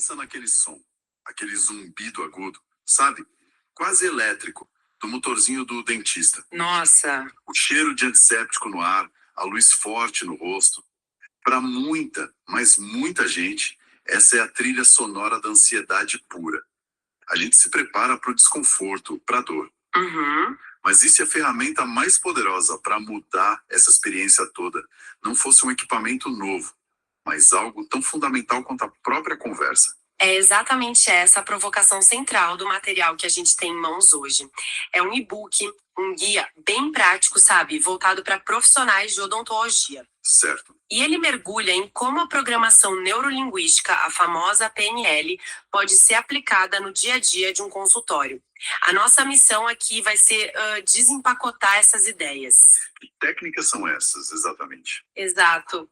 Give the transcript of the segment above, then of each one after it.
Pensa naquele som, aquele zumbido agudo, sabe? Quase elétrico, do motorzinho do dentista. Nossa, O cheiro de antisséptico no ar, a luz forte no rosto. Para muita, mas muita gente, essa é a trilha sonora da ansiedade pura. A gente se prepara para o desconforto, para a dor. uhum. Mas e se a ferramenta mais poderosa para mudar essa experiência toda não fosse um equipamento novo, mas algo tão fundamental quanto a própria conversa? É exatamente essa a provocação central do material que a gente tem em mãos hoje. É um e-book, um guia bem prático, sabe? Voltado para profissionais de odontologia. Certo. E ele mergulha em como a programação neurolinguística, a famosa PNL, pode ser aplicada no dia a dia de um consultório. A nossa missão aqui vai ser desempacotar essas ideias. Que técnicas são essas, exatamente? Exato.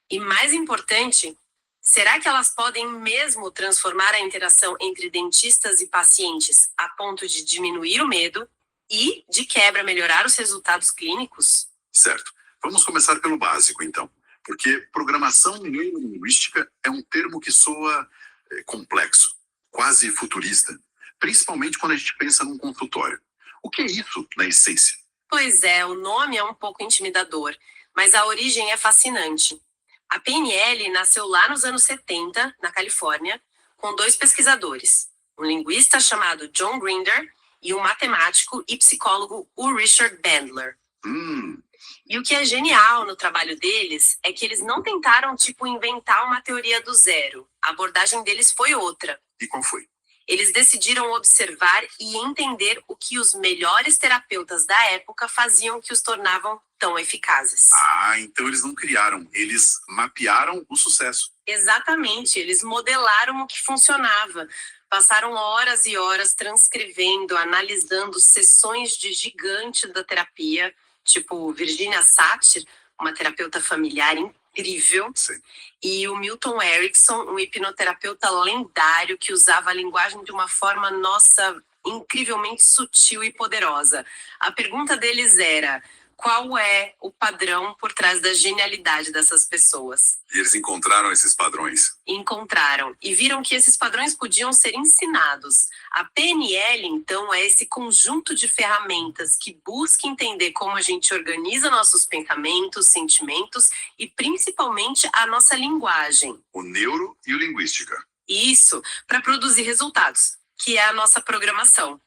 E mais importante, será que elas podem mesmo transformar a interação entre dentistas e pacientes a ponto de diminuir o medo e, de quebra, melhorar os resultados clínicos? Certo. Vamos começar pelo básico, então. Porque programação neurolinguística é um termo que soa complexo, quase futurista, principalmente quando a gente pensa num consultório. O que é isso, na essência? Pois é, o nome é um pouco intimidador, mas a origem é fascinante. A PNL nasceu lá nos anos 70, na Califórnia, com dois pesquisadores, um linguista chamado John Grinder e um matemático e psicólogo, o Richard Bandler. Hum, E o que é genial no trabalho deles é que eles não tentaram, inventar uma teoria do zero. A abordagem deles foi outra. e qual foi? Eles decidiram observar e entender o que os melhores terapeutas da época faziam que os tornavam tão eficazes. Ah, então eles não criaram, eles mapearam o sucesso. Exatamente, eles modelaram o que funcionava. Passaram horas e horas transcrevendo, analisando sessões de gigante da terapia, tipo Virginia Satir, uma terapeuta familiar incrível, Sim. e o Milton Erickson, um hipnoterapeuta lendário que usava a linguagem de uma forma, nossa, incrivelmente sutil e poderosa. A pergunta deles era: qual é o padrão por trás da genialidade dessas pessoas? E eles encontraram esses padrões. Encontraram e viram que esses padrões podiam ser ensinados. A PNL, então, é esse conjunto de ferramentas que busca entender como a gente organiza nossos pensamentos, sentimentos e principalmente a nossa linguagem. O neuro e o linguística. Isso, para produzir resultados, que é a nossa programação.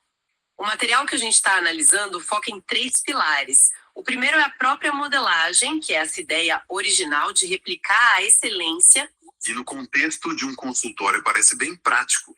O material que a gente está analisando foca em 3 pilares. O primeiro é a própria modelagem, que é essa ideia original de replicar a excelência. E no contexto de um consultório parece bem prático.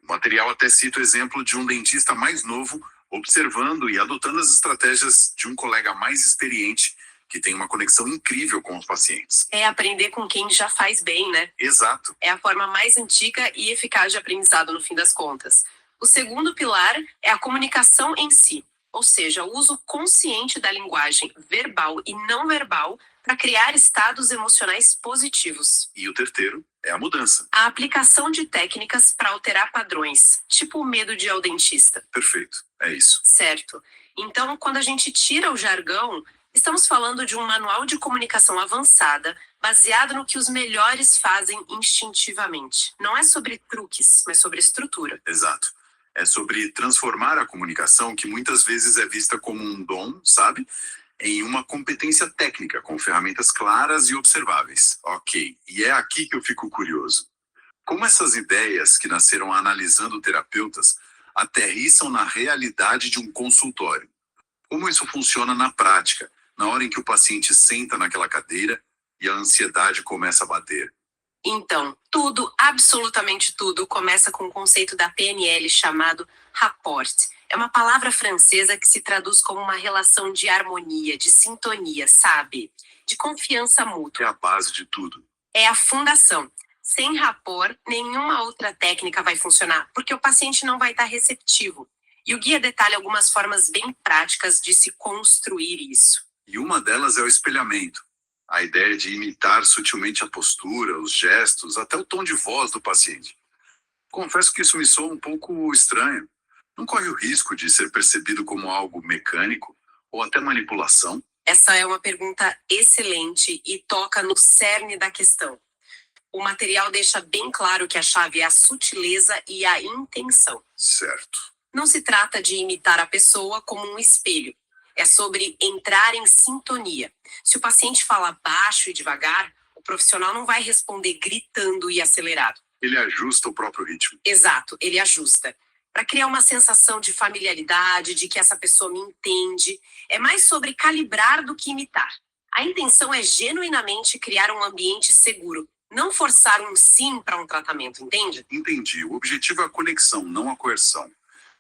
O material até cita o exemplo de um dentista mais novo observando e adotando as estratégias de um colega mais experiente que tem uma conexão incrível com os pacientes. É aprender com quem já faz bem, né? Exato. É a forma mais antiga e eficaz de aprendizado no fim das contas. O segundo pilar é a comunicação em si, ou seja, o uso consciente da linguagem verbal e não verbal para criar estados emocionais positivos. E o terceiro é a mudança. A aplicação de técnicas para alterar padrões, tipo o medo de ir ao dentista. Perfeito. É isso. Certo. Então, quando a gente tira o jargão, estamos falando de um manual de comunicação avançada, baseado no que os melhores fazem instintivamente. Não é sobre truques, mas sobre estrutura. Exato. É sobre transformar a comunicação, que muitas vezes é vista como um dom, sabe? Em uma competência técnica, com ferramentas claras e observáveis. Ok. E é aqui que eu fico curioso. Como essas ideias que nasceram analisando terapeutas aterrissam na realidade de um consultório? Como isso funciona na prática, na hora em que o paciente senta naquela cadeira e a ansiedade começa a bater? Então, tudo, absolutamente tudo, começa com o conceito da PNL chamado rapport. É uma palavra francesa que se traduz como uma relação de harmonia, de sintonia, sabe? De confiança mútua. É a base de tudo. É a fundação. Sem rapport, nenhuma outra técnica vai funcionar, porque o paciente não vai estar receptivo. E o guia detalha algumas formas bem práticas de se construir isso. E uma delas é o espelhamento. A ideia de imitar sutilmente a postura, os gestos, até o tom de voz do paciente. Confesso que isso me soa um pouco estranho. Não corre o risco de ser percebido como algo mecânico ou até manipulação? Essa é uma pergunta excelente e toca no cerne da questão. O material deixa bem claro que a chave é a sutileza e a intenção. Certo. Não se trata de imitar a pessoa como um espelho. É sobre entrar em sintonia. Se o paciente fala baixo e devagar, o profissional não vai responder gritando e acelerado. Ele ajusta o próprio ritmo. Exato, ele ajusta. Para criar uma sensação de familiaridade, de que essa pessoa me entende. É mais sobre calibrar do que imitar. A intenção é genuinamente criar um ambiente seguro. Não forçar um sim para um tratamento, entende? Entendi. O objetivo é a conexão, não a coerção.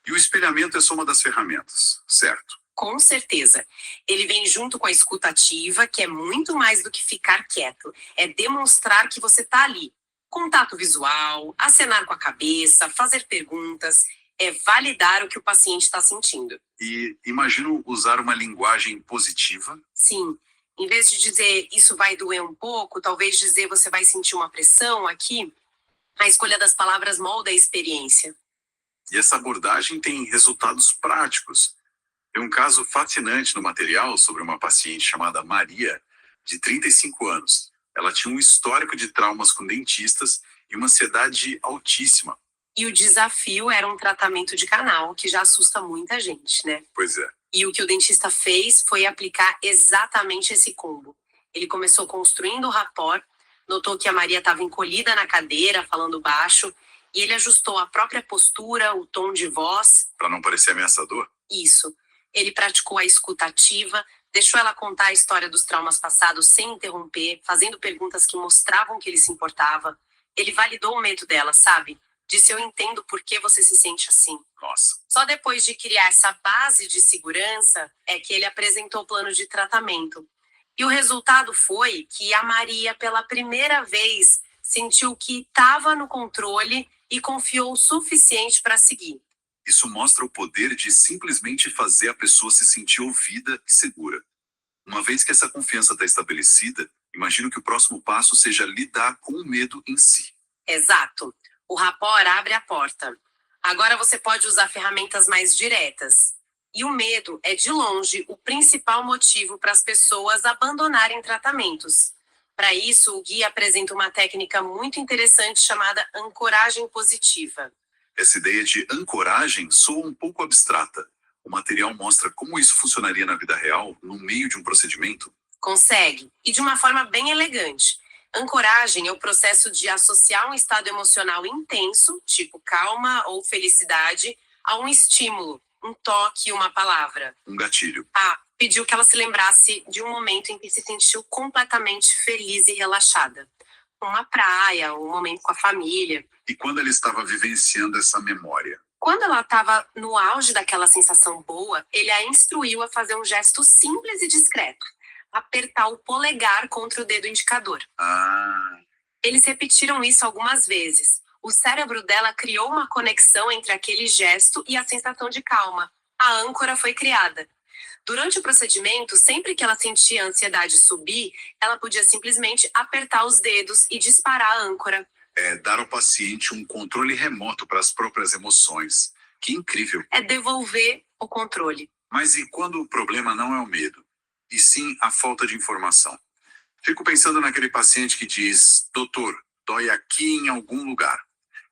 E o espelhamento é só uma das ferramentas, certo? Com certeza. Ele vem junto com a escuta ativa, que é muito mais do que ficar quieto. É demonstrar que você está ali. Contato visual, acenar com a cabeça, fazer perguntas. É validar o que o paciente está sentindo. E imagino usar uma linguagem positiva. Sim. Em vez de dizer isso vai doer um pouco, talvez dizer você vai sentir uma pressão aqui. A escolha das palavras molda a experiência. E essa abordagem tem resultados práticos. Tem um caso fascinante no material sobre uma paciente chamada Maria, de 35 anos. Ela tinha um histórico de traumas com dentistas e uma ansiedade altíssima. E o desafio era um tratamento de canal, que já assusta muita gente, né? Pois é. E o que o dentista fez foi aplicar exatamente esse combo. Ele começou construindo o rapport, notou que a Maria estava encolhida na cadeira, falando baixo, e ele ajustou a própria postura, o tom de voz. Para não parecer ameaçador? Isso. Ele praticou a escuta ativa, deixou ela contar a história dos traumas passados sem interromper, fazendo perguntas que mostravam que ele se importava. Ele validou o medo dela, sabe? Disse, eu entendo por que você se sente assim. Nossa. Só depois de criar essa base de segurança é que ele apresentou o plano de tratamento. E o resultado foi que a Maria, pela primeira vez, sentiu que estava no controle e confiou o suficiente para seguir. Isso mostra o poder de simplesmente fazer a pessoa se sentir ouvida e segura. Uma vez que essa confiança está estabelecida, imagino que o próximo passo seja lidar com o medo em si. Exato. O rapport abre a porta. Agora você pode usar ferramentas mais diretas. E o medo é, de longe, o principal motivo para as pessoas abandonarem tratamentos. Para isso, o guia apresenta uma técnica muito interessante chamada ancoragem positiva. Essa ideia de ancoragem soa um pouco abstrata. O material mostra como isso funcionaria na vida real, no meio de um procedimento? Consegue, e de uma forma bem elegante. Ancoragem é o processo de associar um estado emocional intenso, tipo calma ou felicidade, a um estímulo, um toque, uma palavra. Um gatilho. Pediu que ela se lembrasse de um momento em que se sentiu completamente feliz e relaxada. Uma praia, um momento com a família. E quando ela estava vivenciando essa memória? Quando ela estava no auge daquela sensação boa, ele a instruiu a fazer um gesto simples e discreto. Apertar o polegar contra o dedo indicador. Eles repetiram isso algumas vezes. O cérebro dela criou uma conexão entre aquele gesto e a sensação de calma. A âncora foi criada. Durante o procedimento, sempre que ela sentia a ansiedade subir, ela podia simplesmente apertar os dedos e disparar a âncora. É dar ao paciente um controle remoto para as próprias emoções. Que incrível. É devolver o controle. Mas e quando o problema não é o medo, e sim a falta de informação? Fico pensando naquele paciente que diz, doutor, dói aqui em algum lugar,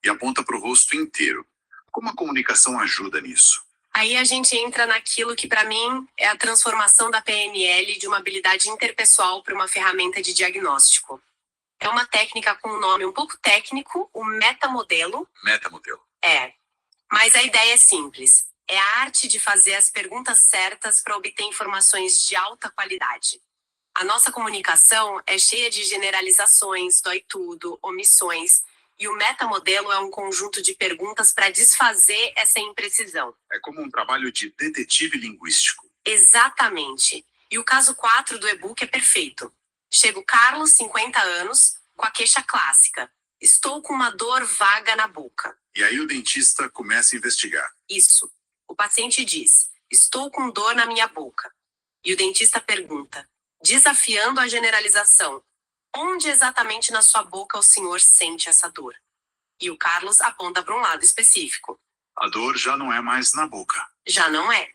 e aponta para o rosto inteiro. Como a comunicação ajuda nisso? Aí a gente entra naquilo que para mim é a transformação da PNL de uma habilidade interpessoal para uma ferramenta de diagnóstico. É uma técnica com um nome um pouco técnico, o metamodelo. Metamodelo. Mas a ideia é simples. É a arte de fazer as perguntas certas para obter informações de alta qualidade. A nossa comunicação é cheia de generalizações, dói tudo, omissões, e o metamodelo é um conjunto de perguntas para desfazer essa imprecisão. É como um trabalho de detetive linguístico. Exatamente. E o caso 4 do e-book é perfeito. Chega o Carlos, 50 anos, com a queixa clássica. Estou com uma dor vaga na boca. E aí o dentista começa a investigar. Isso. O paciente diz, estou com dor na minha boca. E o dentista pergunta, desafiando a generalização, onde exatamente na sua boca o senhor sente essa dor? E o Carlos aponta para um lado específico. A dor já não é mais na boca. Já não é.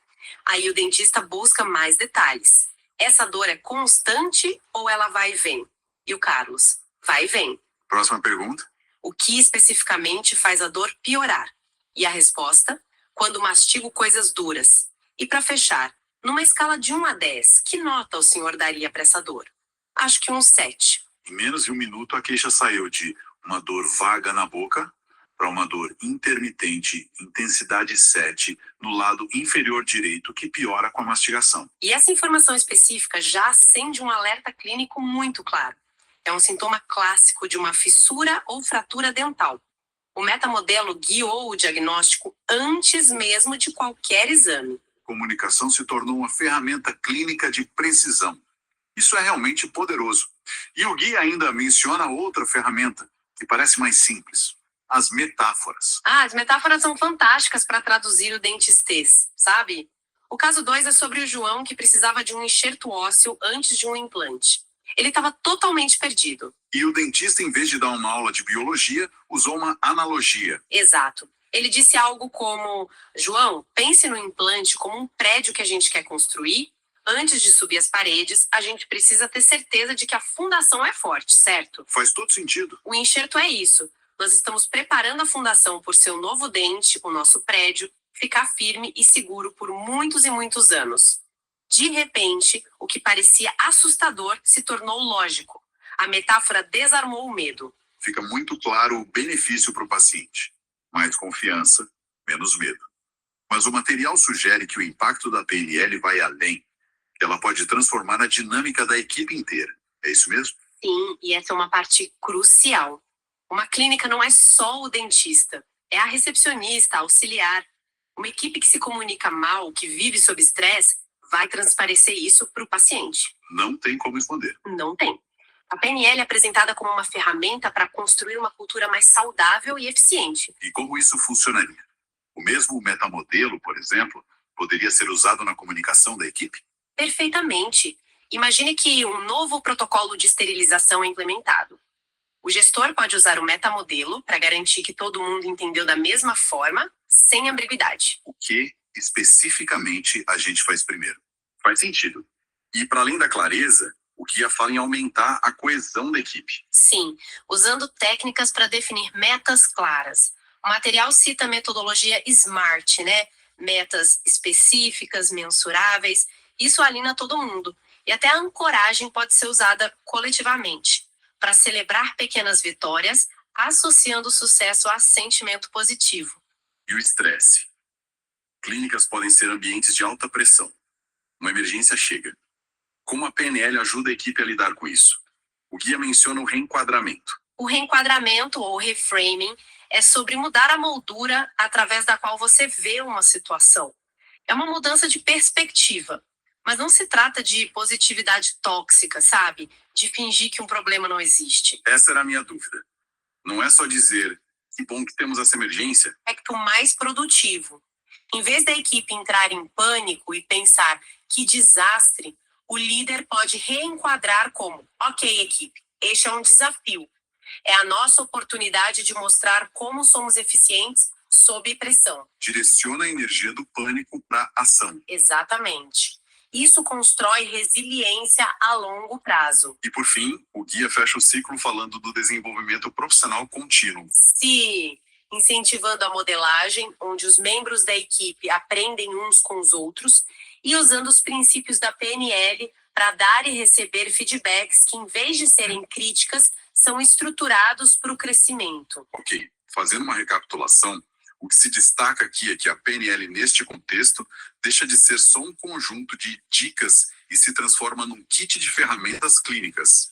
Aí o dentista busca mais detalhes. Essa dor é constante ou ela vai e vem? E o Carlos, vai e vem. Próxima pergunta. O que especificamente faz a dor piorar? E a resposta? Quando mastigo coisas duras. E para fechar, numa escala de 1 a 10, que nota o senhor daria para essa dor? Acho que um 7. Em menos de um minuto, a queixa saiu de uma dor vaga na boca para uma dor intermitente, intensidade 7, no lado inferior direito, que piora com a mastigação. E essa informação específica já acende um alerta clínico muito claro. É um sintoma clássico de uma fissura ou fratura dental. O metamodelo guiou o diagnóstico antes mesmo de qualquer exame. Comunicação se tornou uma ferramenta clínica de precisão. Isso é realmente poderoso. E o Gui ainda menciona outra ferramenta, que parece mais simples: as metáforas. As metáforas são fantásticas para traduzir o dentistês, sabe? O caso 2 é sobre o João que precisava de um enxerto ósseo antes de um implante. Ele estava totalmente perdido. E o dentista, em vez de dar uma aula de biologia, usou uma analogia. Exato. Ele disse algo como: João, pense no implante como um prédio que a gente quer construir. Antes de subir as paredes, a gente precisa ter certeza de que a fundação é forte, certo? Faz todo sentido. O enxerto é isso. Nós estamos preparando a fundação por seu novo dente, o nosso prédio, ficar firme e seguro por muitos e muitos anos. De repente, o que parecia assustador se tornou lógico. A metáfora desarmou o medo. Fica muito claro o benefício para o paciente. Mais confiança, menos medo. Mas o material sugere que o impacto da PNL vai além. Ela pode transformar a dinâmica da equipe inteira. É isso mesmo? Sim, e essa é uma parte crucial. Uma clínica não é só o dentista, é a recepcionista, a auxiliar. Uma equipe que se comunica mal, que vive sob estresse, vai transparecer isso para o paciente. Não tem como esconder. Não tem. A PNL é apresentada como uma ferramenta para construir uma cultura mais saudável e eficiente. E como isso funcionaria? O mesmo metamodelo, por exemplo, poderia ser usado na comunicação da equipe? Perfeitamente. Imagine que um novo protocolo de esterilização é implementado. O gestor pode usar o metamodelo para garantir que todo mundo entendeu da mesma forma, sem ambiguidade. O que, especificamente, a gente faz primeiro? Faz sentido. E, para além da clareza, o Guia fala em aumentar a coesão da equipe. Sim, usando técnicas para definir metas claras. O material cita a metodologia SMART, né? Metas específicas, mensuráveis. Isso alinha todo mundo. E até a ancoragem pode ser usada coletivamente, para celebrar pequenas vitórias, associando o sucesso a sentimento positivo. E o estresse? Clínicas podem ser ambientes de alta pressão. Uma emergência chega. Como a PNL ajuda a equipe a lidar com isso? O Guia menciona o reenquadramento. O reenquadramento ou reframing é sobre mudar a moldura através da qual você vê uma situação. É uma mudança de perspectiva. Mas não se trata de positividade tóxica, sabe? De fingir que um problema não existe. Essa era a minha dúvida. Não é só dizer, que bom que temos essa emergência. É aspecto mais produtivo. Em vez da equipe entrar em pânico e pensar que desastre, o líder pode reenquadrar como: ok, equipe, este é um desafio. É a nossa oportunidade de mostrar como somos eficientes sob pressão. Direciona a energia do pânico para ação. Exatamente. Isso constrói resiliência a longo prazo. E, por fim, o Guia fecha o ciclo falando do desenvolvimento profissional contínuo. Se incentivando a modelagem, onde os membros da equipe aprendem uns com os outros, e usando os princípios da PNL para dar e receber feedbacks que, em vez de serem críticas, são estruturados para o crescimento. Ok, fazendo uma recapitulação, o que se destaca aqui é que a PNL, neste contexto, deixa de ser só um conjunto de dicas e se transforma num kit de ferramentas clínicas.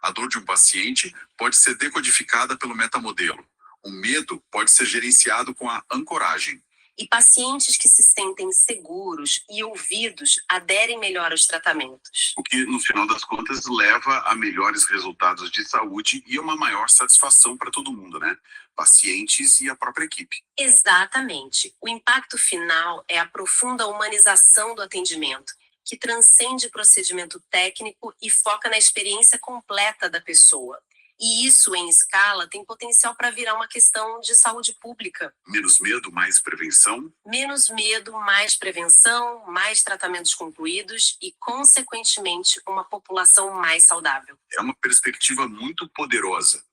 A dor de um paciente pode ser decodificada pelo metamodelo. O medo pode ser gerenciado com a ancoragem. E pacientes que se sentem seguros e ouvidos aderem melhor aos tratamentos. O que, no final das contas, leva a melhores resultados de saúde e uma maior satisfação para todo mundo, né? Pacientes e a própria equipe. Exatamente. O impacto final é a profunda humanização do atendimento, que transcende o procedimento técnico e foca na experiência completa da pessoa. E isso, em escala, tem potencial para virar uma questão de saúde pública. Menos medo, mais prevenção. Menos medo, mais prevenção, mais tratamentos concluídos e, consequentemente, uma população mais saudável. É uma perspectiva muito poderosa.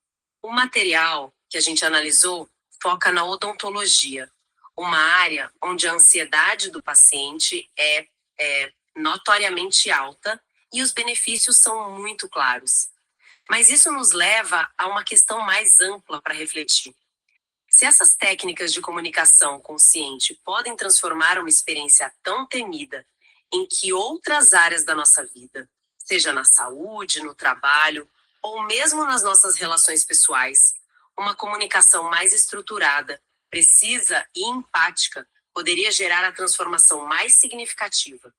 O material que a gente analisou foca na odontologia, uma área onde a ansiedade do paciente é notoriamente alta e os benefícios são muito claros. Mas isso nos leva a uma questão mais ampla para refletir. Se essas técnicas de comunicação consciente podem transformar uma experiência tão temida em que outras áreas da nossa vida, seja na saúde, no trabalho, ou mesmo nas nossas relações pessoais, uma comunicação mais estruturada, precisa e empática poderia gerar a transformação mais significativa.